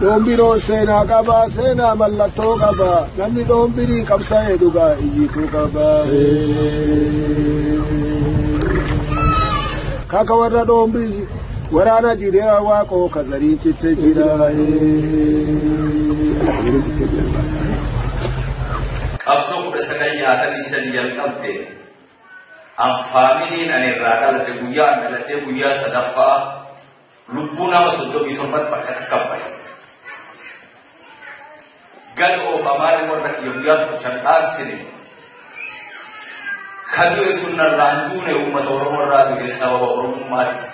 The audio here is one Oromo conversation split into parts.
Dombiro sena kaba sena mallato kaba namni dombiri kabsa eduga iyitu kaba kaka warra dombiri warana jire wako kazari chitte jira qabso kuda sagal yaatani sadi jalqabde anfaaminiin anirraa dhalate guyyaa sadaffaa lubbuu nama 37 bakka takkabbay gad of amaare warra kiyyaa kuchandaan sini kadu esunnarraan duune ummata oromoo irraa du'e sababa oromummaatiif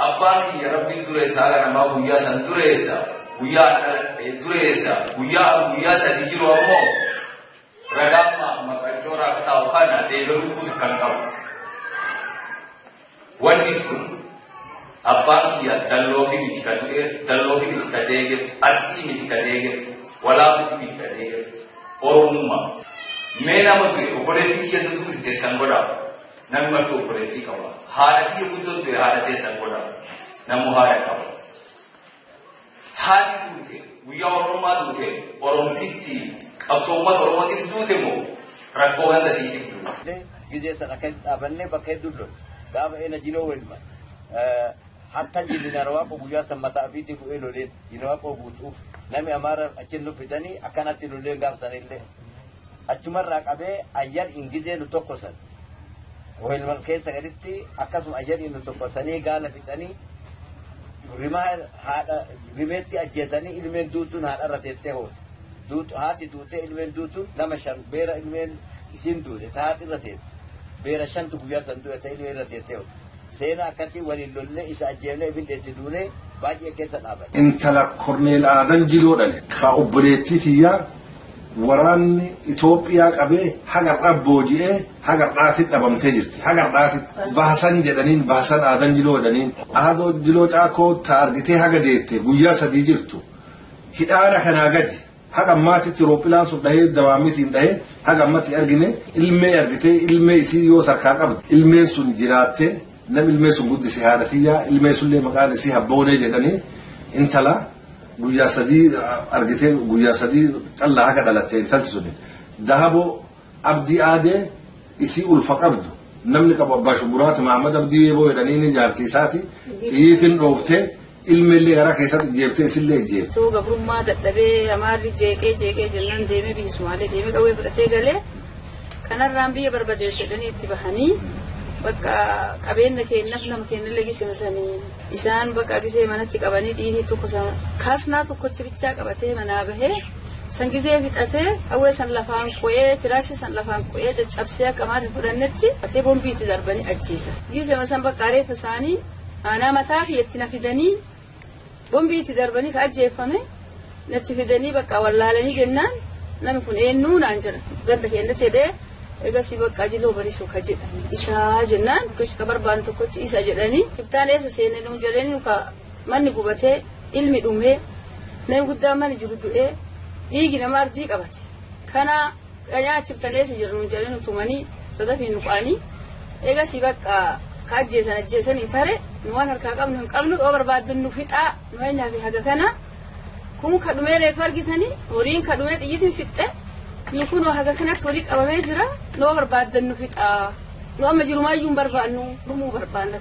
abbaan kiyya rabbiin dureessaa ganamaa guyyaa san guyyaa sadi jiru ammoo ragama makachora kata ukana deegalu kutu kan qabu wani sun abbaan kiyya dalloofi miti kadeegeef asii miti kadeegeef walaafi miti kadeegeef oromummaa mee nama du'e obboleettii kiyya dutu teessan godhaa namni martuu obboleettii qaba haadha kiyya guddoo du'e haadha teessan godhaa namu haadha qaba haati duute guyyaa oromummaa duute oromtitti qabsoommat oromootiif duute moo rakkoo handa siitiif duute gizee sana keessa dhaabannee bakka hedduu lolu gaafa ena jinoo welma hatta jilina rawaqo guyyaa sammataa fiitii bu'ee loleen jinawaqoo guutuuf nami amaara achin nu fidanii akkanatti lolleen gaafsanillee achumarraa qabee ayyar ingizee nu tokkosan welman keessa gaditti akkasuma ayyar nu tokkosanii gaala fixanii rimaa haadha rimeetti ajjeesanii ilmeen duutuun haadharra teettee hoote haati duute ilmeen duutuun nama shan beera ilmeen isin duute taati irra teete beera shantu guyyaa san du'e ta'e ilmeen irra teettee hoote seena akkasii waliin lollee isa ajjeefnee ifildeetti duunee baay'ee keessa dhaaban. Intala Korneel Aadan Jiloo dhale ka obboleettii tiyyaa waraanni Itoophiyaa qabee hagardhaa booji'ee hagardhaatti dhabamtee jirti. Hagardhaatti baasan jedhaniin baasan Aadan Jiloo jedhaniin Aadoo Jiloo caakoo ta argitee haga deette guyyaa sadii jirtu hidhaadha kanaa gadi haga ammaatitti roophilaan sun dhahee dawaamitiin dhahee haga ammatti argine ilmee argitee ilmee isii yoo sarkaa qabdu ilmeen sun jiraattee nam ilmee sun guddise haadha tiyyaa ilmee sunillee maqaan isii habboonee jedhanii intala guyyaa sadii argitee guyyaa sadii callaa haga dhalatte intalti suni dahaboo abdii aadee isii ulfa qabdu namni qabu abbaa shuburaati Mahamad Abdii Weeboo jedhanii jaartii isaati xiyyiitiin dhooftee ilmeellee gara keessatti jeeftee isillee jeefte. Tuu gabrummaa dadhabee amaarri jeeqee jennaan deemee biyyisumaalee deemee qawwee fudhatee galee kanarraan biyya barbadeessedhanii itti bahanii bakka qabeenya keenyaaf nama keenyallee giseemsanii isaan bakka gisee manatti qabanii xiyyiitii tokko kaasnaa tokkochi bichaa qabatee manaa bahee san gisee fixatee qawwee san lafaan qo'ee firaashii san lafaan qo'ee caccabsee akka maarri fudhannetti fatee boombiitti darbanii ajjeesa. Giseema san bakka reeffa isaanii aanaa mataa kiyyatti na fidanii boombiitti darbanii ka ajjeeffame natti fidanii bakka wallaalanii jennaan namni kun eenyuu naan jira ganda keenyatti jedhee egasii bakka Jiloo Bariisoo ka jedhan isaa jennaan ka barbaadu tokkochi isa jedhanii kibtaan eessa seenee nuun jedhanii ka manni gubatee ilmi dhumee namni guddaan manni jiru du'ee dhiigi nama ardii qabate kana nyaachiftan eessa jiru nuun jedhanii tumanii sadafiin nuqaanii egasii bakka ka ajjeesanii tare nu waan harkaa qabnu hin qabnu yoo barbaaddu nu fixaa nu eenyaa fi haga kana kun ka dhumee reefa argitanii horiin ka dhumee xiyyitiin fixxe nu kun haga kanatti walii qabamee jira nu barbaaddan nu fixaa nu amma jirumaayyuu hin barbaannu dhumuu barbaanna.